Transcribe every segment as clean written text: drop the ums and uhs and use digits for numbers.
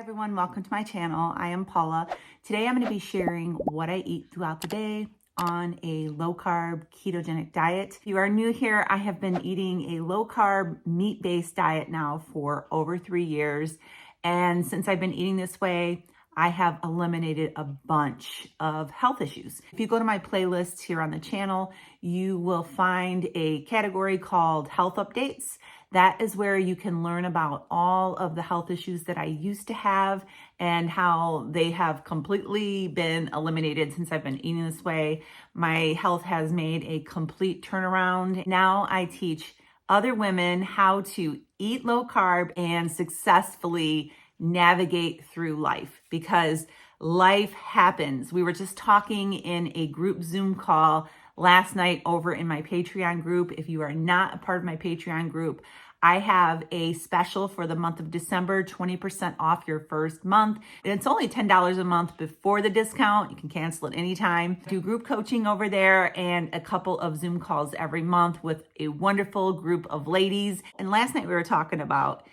everyone, welcome to my channel. I am Paula. Today I'm going to be sharing what I eat throughout the day on a low-carb ketogenic diet. If you are new here, I have been eating a low-carb meat-based diet now for over 3 years. And since I've been eating this way, I have eliminated a bunch of health issues. If you go to my playlists here on the channel, you will find a category called Health Updates. That is where you can learn about all of the health issues that I used to have and how they have completely been eliminated since I've been eating this way. My health has made a complete turnaround. Now I teach other women how to eat low carb and successfully navigate through life, because life happens. We were just talking in a group Zoom call last night over in my Patreon group. If you are not a part of my Patreon group, I have a special for the month of December, 20% off your first month. And it's only $10 a month before the discount. You can cancel at any time. Do group coaching over there and a couple of Zoom calls every month with a wonderful group of ladies. And last night we were talking about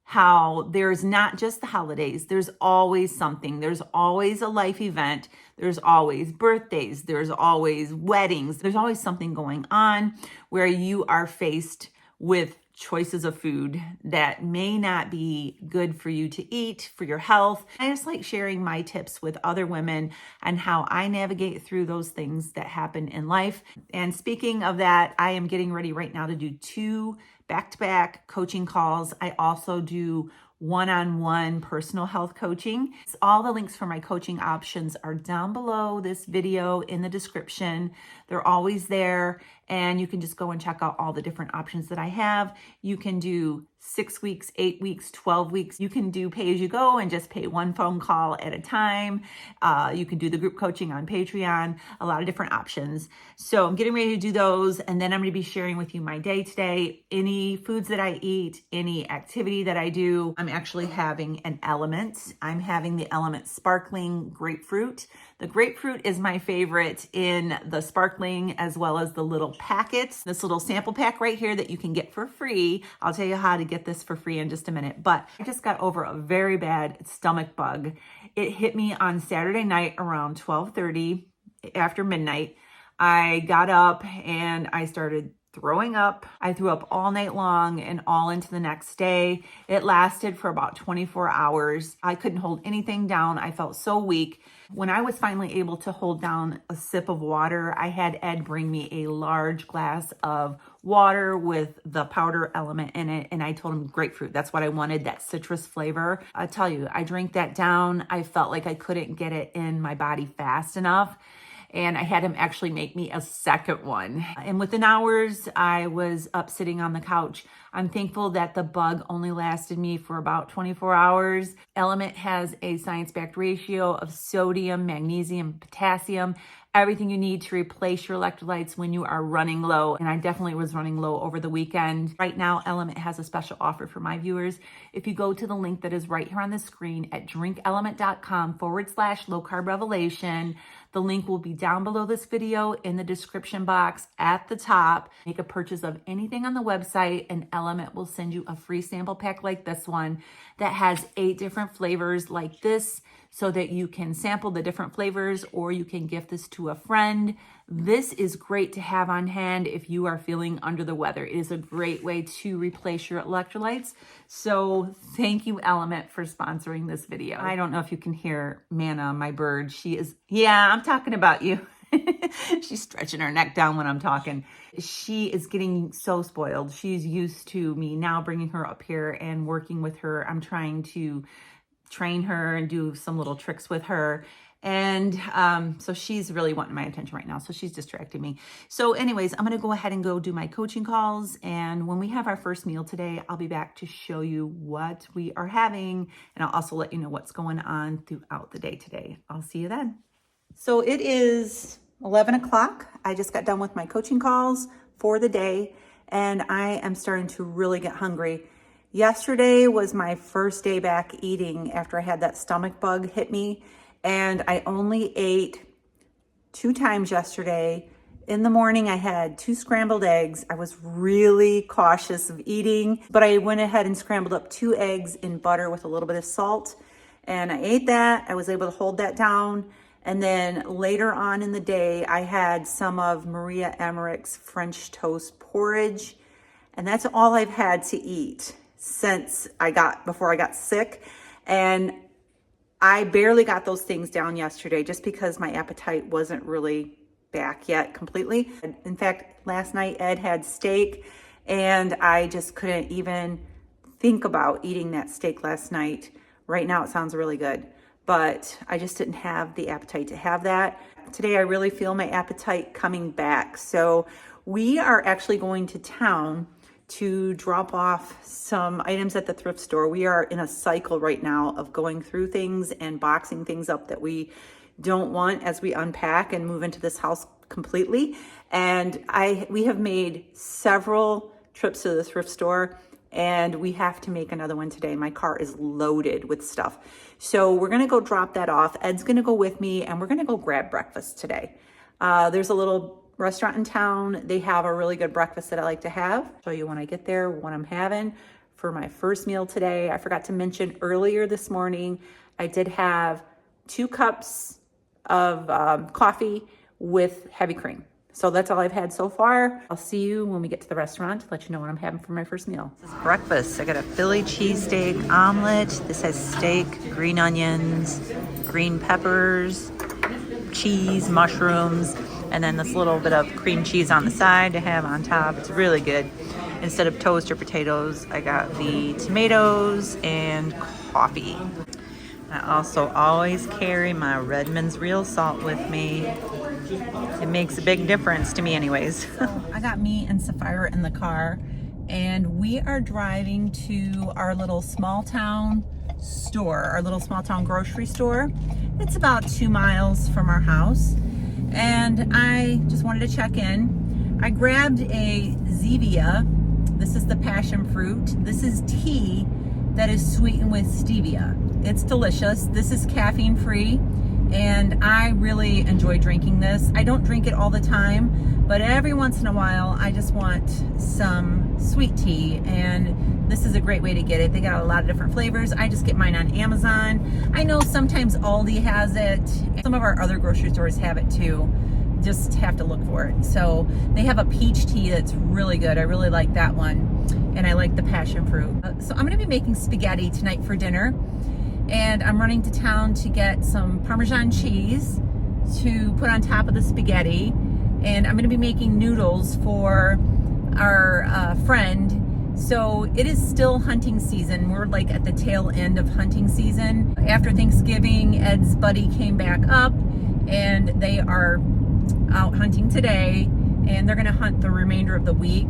how there's not just the holidays, there's always something. There's always a life event. There's always birthdays. There's always weddings. There's always something going on where you are faced with choices of food that may not be good for you to eat, for your health. I just like sharing my tips with other women and how I navigate through those things that happen in life. And speaking of that, I am getting ready right now to do 2 back-to-back coaching calls. I also do one-on-one personal health coaching. All the links for my coaching options are down below this video in the description. They're always there, and you can just go and check out all the different options that I have. You can do 6 weeks, 8 weeks, 12 weeks. You can do pay as you go and just pay one phone call at a time. You can do the group coaching on Patreon, a lot of different options. So I'm getting ready to do those, and then I'm going to be sharing with you my day today, any foods that I eat, any activity that I do. I'm actually having an Element. I'm having the Element Sparkling Grapefruit. The grapefruit is my favorite in the sparkling as well as the little packets. This little sample pack right here that you can get for free. I'll tell you how to get this for free in just a minute. But I just got over a very bad stomach bug. It hit me on Saturday night around 12:30 after midnight. I got up and I started throwing up. I threw up all night long and all into the next day. It lasted for about 24 hours. I couldn't hold anything down. I felt so weak. When I was finally able to hold down a sip of water, I had Ed bring me a large glass of water with the powder element in it. And I told him grapefruit. That's what I wanted, that citrus flavor. I tell you, I drank that down. I felt like I couldn't get it in my body fast enough. And I had him actually make me a second one. And within hours, I was up sitting on the couch. I'm thankful that the bug only lasted me for about 24 hours. Element has a science-backed ratio of sodium, magnesium, potassium, everything you need to replace your electrolytes when you are running low. And I definitely was running low over the weekend. Right now, Element has a special offer for my viewers. If you go to the link that is right here on the screen at drinkelement.com/low carb revelation, the link will be down below this video in the description box at the top. Make a purchase of anything on the website and Element will send you a free sample pack like this one that has 8 different flavors like this, so that you can sample the different flavors or you can gift this to a friend. This is great to have on hand if you are feeling under the weather. It is a great way to replace your electrolytes. So thank you, Element, for sponsoring this video. I don't know if you can hear Manna, my bird. She is, yeah, I'm talking about you. She's stretching her neck down when I'm talking. She is getting so spoiled. She's used to me now bringing her up here and working with her. I'm trying to train her and do some little tricks with her. And so she's really wanting my attention right now. So she's distracting me. So anyways, I'm going to go ahead and go do my coaching calls. And when we have our first meal today, I'll be back to show you what we are having. And I'll also let you know what's going on throughout the day today. I'll see you then. So it is 11 o'clock. I just got done with my coaching calls for the day. And I am starting to really get hungry. Yesterday was my first day back eating after I had that stomach bug hit me, and I only ate 2 times yesterday. In the morning, I had 2 scrambled eggs. I was really cautious of eating, but I went ahead and scrambled up 2 eggs in butter with a little bit of salt. And I ate that. I was able to hold that down. And then later on in the day, I had some of Maria Emmerich's French toast porridge. And that's all I've had to eat since before I got sick. And I barely got those things down yesterday just because my appetite wasn't really back yet completely. In fact, last night Ed had steak and I just couldn't even think about eating that steak last night. Right now it sounds really good, but I just didn't have the appetite to have that. Today I really feel my appetite coming back. So we are actually going to town to drop off some items at the thrift store. We are in a cycle right now of going through things and boxing things up that we don't want as we unpack and move into this house completely. And we have made several trips to the thrift store and we have to make another one today. My car is loaded with stuff. So we're gonna go drop that off. Ed's gonna go with me and we're gonna go grab breakfast today. There's a little restaurant in town. They have a really good breakfast that I like to have. I'll show you when I get there what I'm having for my first meal today. I forgot to mention earlier this morning, I did have 2 cups of coffee with heavy cream. So that's all I've had so far. I'll see you when we get to the restaurant to let you know what I'm having for my first meal. This is breakfast. I got a Philly cheesesteak omelet. This has steak, green onions, green peppers, cheese, mushrooms, and then this little bit of cream cheese on the side to have on top. It's really good. Instead of toast or potatoes, I got the tomatoes and coffee. I also always carry my Redmond's real salt with me. It makes a big difference to me anyways. I got me and Sapphira in the car and we are driving to our little small town store, our little small town grocery store. It's about 2 miles from our house. And I just wanted to check in. I grabbed a Zevia. This is the passion fruit. This is tea that is sweetened with stevia. It's delicious. This is caffeine free and I really enjoy drinking this. I don't drink it all the time, but every once in a while I just want some sweet tea and this is a great way to get it. They got a lot of different flavors. I just get mine on Amazon. I know sometimes Aldi has it. Some of our other grocery stores have it too. Just have to look for it. So they have a peach tea that's really good. I really like that one. And I like the passion fruit. So I'm gonna be making spaghetti tonight for dinner. And I'm running to town to get some Parmesan cheese to put on top of the spaghetti. And I'm gonna be making noodles for our friend. So it is still hunting season. We're like at the tail end of hunting season. After Thanksgiving, Ed's buddy came back up and they are out hunting today and they're gonna hunt the remainder of the week.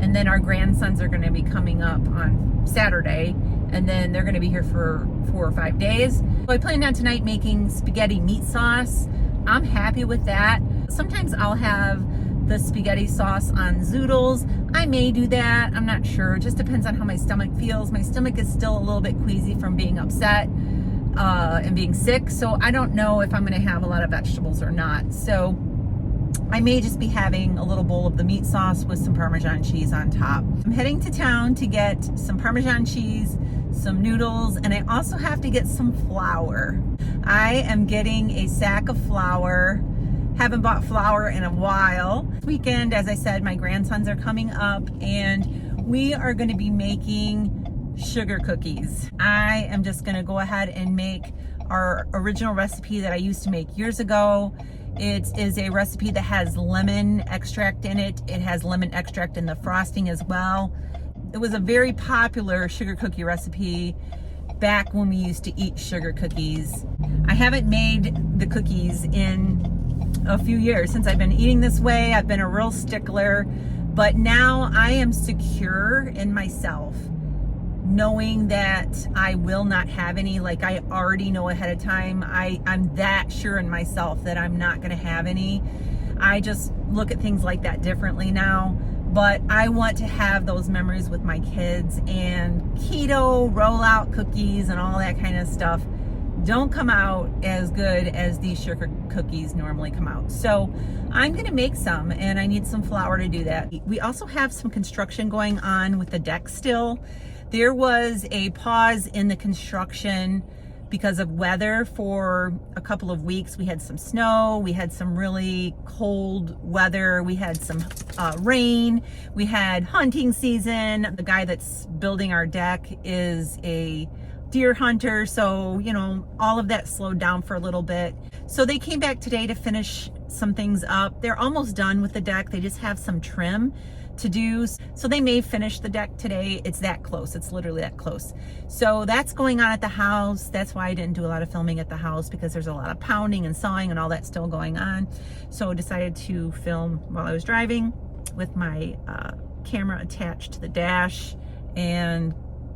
And then our grandsons are gonna be coming up on Saturday and then they're gonna be here for 4 or 5 days. So I planned on tonight making spaghetti meat sauce. I'm happy with that. Sometimes I'll have the spaghetti sauce on zoodles. I may do that, I'm not sure. It just depends on how my stomach feels. My stomach is still a little bit queasy from being upset and being sick. So I don't know if I'm gonna have a lot of vegetables or not. So I may just be having a little bowl of the meat sauce with some Parmesan cheese on top. I'm heading to town to get some Parmesan cheese, some noodles, and I also have to get some flour. I am getting a sack of flour. Haven't bought flour in a while. This weekend, as I said, my grandsons are coming up and we are gonna be making sugar cookies. I am just gonna go ahead and make our original recipe that I used to make years ago. It is a recipe that has lemon extract in it. It has lemon extract in the frosting as well. It was a very popular sugar cookie recipe back when we used to eat sugar cookies. I haven't made the cookies in a few years since I've been eating this way. I've been a real stickler, but now I am secure in myself, knowing that I will not have any. Like I already know ahead of time. I'm that sure in myself that I'm not gonna have any. I just look at things like that differently now. But I want to have those memories with my kids, and keto rollout cookies and all that kind of stuff don't come out as good as these sugar cookies normally come out. So I'm gonna make some and I need some flour to do that. We also have some construction going on with the deck still. There was a pause in the construction because of weather for a couple of weeks. We had some snow, we had some really cold weather, we had some rain, we had hunting season. The guy that's building our deck is a deer hunter, so you know, all of that slowed down for a little bit. So they came back today to finish some things up. They're almost done with the deck. They just have some trim to do, so they may finish the deck today. It's that close. It's literally that close. So that's going on at the house. That's why I didn't do a lot of filming at the house, because there's a lot of pounding and sawing and all that still going on. So I decided to film while I was driving with my camera attached to the dash, and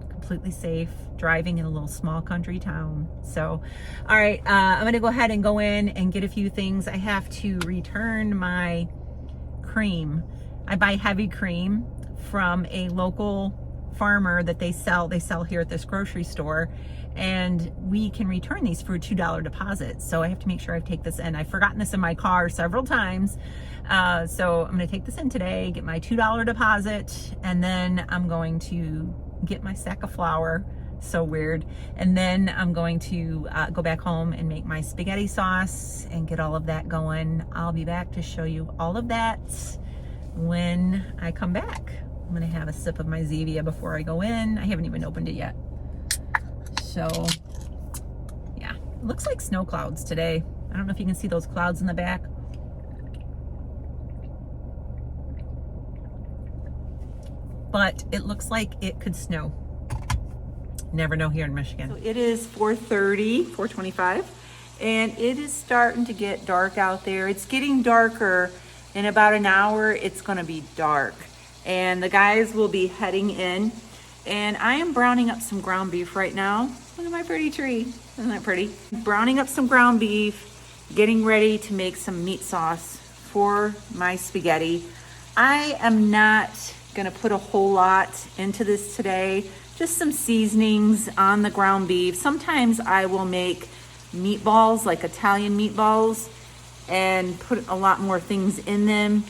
completely safe driving in a little small country town. So all right, I'm gonna go ahead and go in and get a few things. I have to return my cream. I buy heavy cream from a local farmer that they sell here at this grocery store, and we can return these for a $2 deposit. So I have to make sure I take this in. I've forgotten this in my car several times. So I'm gonna take this in today, get my $2 deposit, and then I'm going to get my sack of flour. So weird. And then I'm going to go back home and make my spaghetti sauce and get all of that going. I'll be back to show you all of that when I come back. I'm gonna have a sip of my Zevia before I go in. I haven't even opened it yet. So yeah, it looks like snow clouds today. I don't know if you can see those clouds in the back. But it looks like it could snow. Never know here in Michigan. So it is 4:25, and it is starting to get dark out there. It's getting darker. In about an hour, it's gonna be dark, and the guys will be heading in, and I am browning up some ground beef right now. Look at my pretty tree, isn't that pretty? Browning up some ground beef, getting ready to make some meat sauce for my spaghetti. I am not gonna put a whole lot into this today, just some seasonings on the ground beef. Sometimes I will make meatballs, like Italian meatballs, and put a lot more things in them,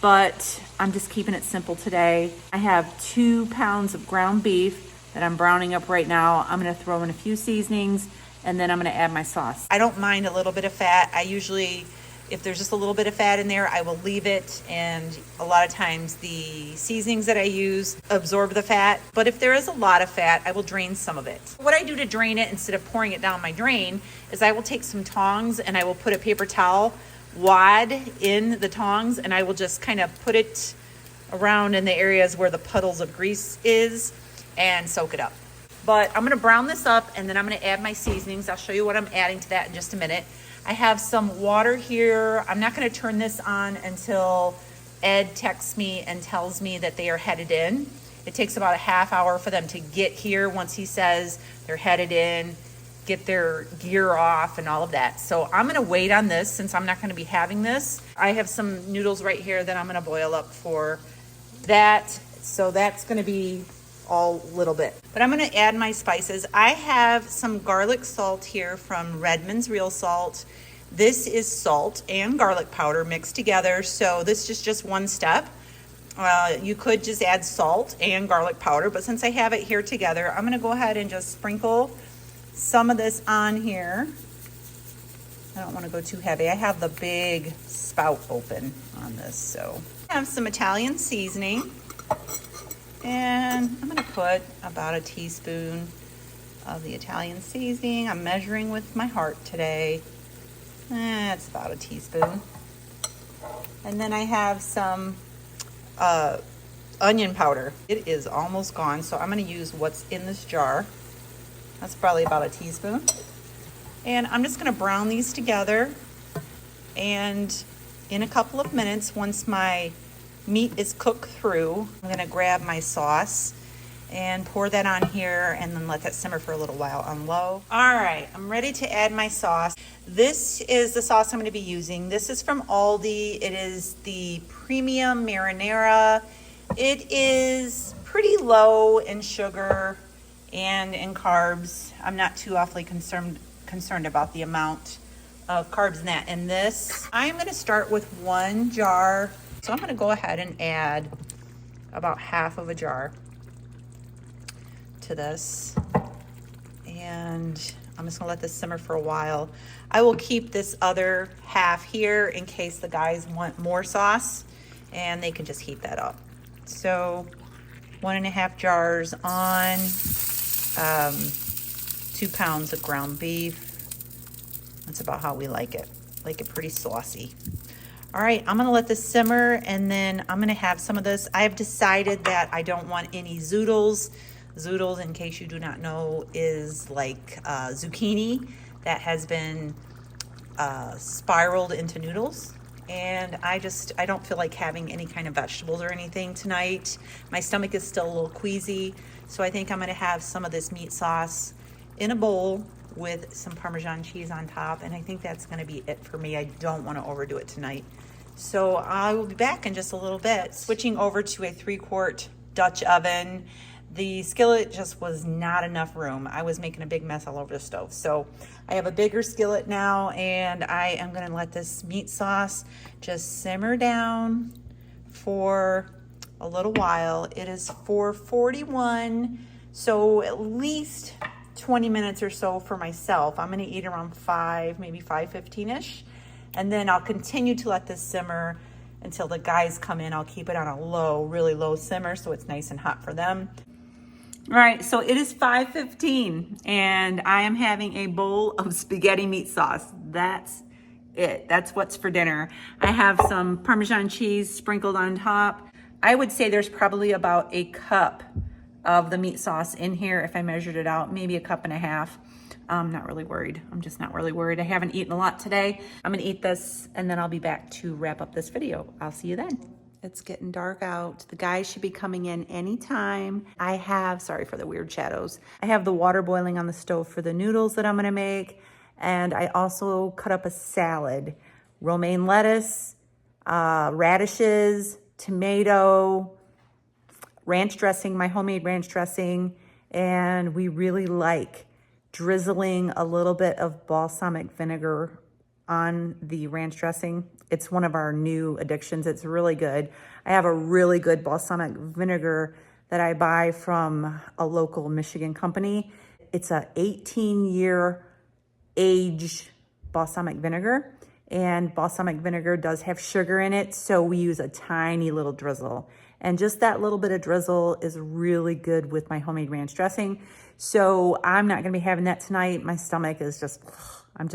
but I'm just keeping it simple today. I have 2 pounds of ground beef that I'm browning up right now. I'm gonna throw in a few seasonings, and then I'm gonna add my sauce. I don't mind a little bit of fat. I usually, if there's just a little bit of fat in there, I will leave it, and a lot of times the seasonings that I use absorb the fat. But if there is a lot of fat, I will drain some of it. What I do to drain it, instead of pouring it down my drain, is I will take some tongs and I will put a paper towel wad in the tongs, and I will just kind of put it around in the areas where the puddles of grease is and soak it up. But I'm gonna brown this up, and then I'm gonna add my seasonings. I'll show you what I'm adding to that in just a minute. I have some water here. I'm not gonna turn this on until Ed texts me and tells me that they are headed in. It takes about a half hour for them to get here. Once he says they're headed in, get their gear off and all of that. So I'm gonna wait on this since I'm not gonna be having this. I have some noodles right here that I'm gonna boil up for that. So that's gonna be all little bit. But I'm gonna add my spices. I have some garlic salt here from Redmond's Real Salt. This is salt and garlic powder mixed together. So this is just one step. You could just add salt and garlic powder, but since I have it here together, I'm gonna go ahead and just sprinkle some of this on here. I don't want to go too heavy. I have the big spout open on this. So I have some Italian seasoning, and I'm going to put about a teaspoon of the Italian seasoning. I'm measuring with my heart today. It's about a teaspoon. And then I have some onion powder. It is almost gone, so I'm going to use what's in this jar. That's probably about a teaspoon. And I'm just gonna brown these together. And in a couple of minutes, once my meat is cooked through, I'm gonna grab my sauce and pour that on here, and then let that simmer for a little while on low. All right, I'm ready to add my sauce. This is the sauce I'm gonna be using. This is from Aldi. It is the premium marinara. It is pretty low in sugar and in carbs. I'm not too awfully concerned about the amount of carbs in that. And this, I'm gonna start with 1 jar. So I'm gonna go ahead and add about half of a jar to this. And I'm just gonna let this simmer for a while. I will keep this other half here in case the guys want more sauce, and they can just heat that up. So 1.5 jars on, 2 pounds of ground beef. That's about how we like it pretty saucy. All right, I'm gonna let this simmer, and then I'm gonna have some of this. I have decided that I don't want any zoodles. Zoodles, in case you do not know, is like zucchini that has been spiraled into noodles. And I don't feel like having any kind of vegetables or anything tonight. My stomach is still a little queasy, so I think I'm gonna have some of this meat sauce in a bowl with some Parmesan cheese on top, and I think that's gonna be it for me. I don't wanna overdo it tonight. So I will be back in just a little bit. Switching over to a 3-quart Dutch oven. The skillet just was not enough room. I was making a big mess all over the stove. So I have a bigger skillet now, and I am gonna let this meat sauce just simmer down for a little while. It is 4:41, so at least 20 minutes or so for myself. I'm gonna eat around 5, maybe 5:15-ish. And then I'll continue to let this simmer until the guys come in. I'll keep it on a low, really low simmer so it's nice and hot for them. All right, so it is 5:15 and I am having a bowl of spaghetti meat sauce. That's it. That's what's for dinner. I have some Parmesan cheese sprinkled on top. I would say there's probably about a cup of the meat sauce in here if I measured it out, maybe a cup and a half. I'm not really worried. I'm just not really worried. I haven't eaten a lot today. I'm gonna eat this and then I'll be back to wrap up this video. I'll see you then. It's getting dark out. The guys should be coming in anytime. I have, sorry for the weird shadows. I have the water boiling on the stove for the noodles that I'm gonna make. And I also cut up a salad. Romaine lettuce, radishes, tomato, ranch dressing, my homemade ranch dressing. And we really like drizzling a little bit of balsamic vinegar on the ranch dressing. It's one of our new addictions. It's really good. I have a really good balsamic vinegar that I buy from a local Michigan company. It's a 18-year aged balsamic vinegar, and balsamic vinegar does have sugar in it, so we use a tiny little drizzle. And just that little bit of drizzle is really good with my homemade ranch dressing. So I'm not gonna be having that tonight. My stomach is just, I'm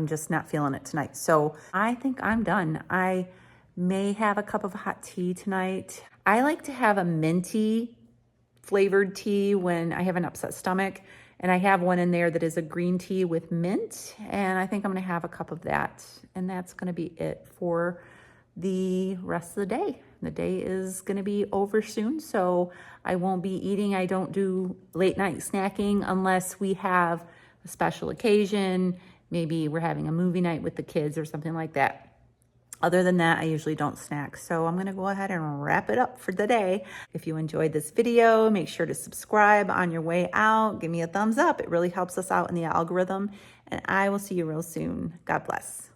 just not feeling it tonight. So I think I'm done. I may have a cup of hot tea tonight. I like to have a minty flavored tea when I have an upset stomach. And I have one in there that is a green tea with mint. And I think I'm gonna have a cup of that. And that's gonna be it for the rest of the day. The day is gonna be over soon, so I won't be eating. I don't do late night snacking unless we have a special occasion. Maybe we're having a movie night with the kids or something like that. Other than that, I usually don't snack. So I'm gonna go ahead and wrap it up for the day. If you enjoyed this video, make sure to subscribe on your way out. Give me a thumbs up. It really helps us out in the algorithm. And I will see you real soon. God bless.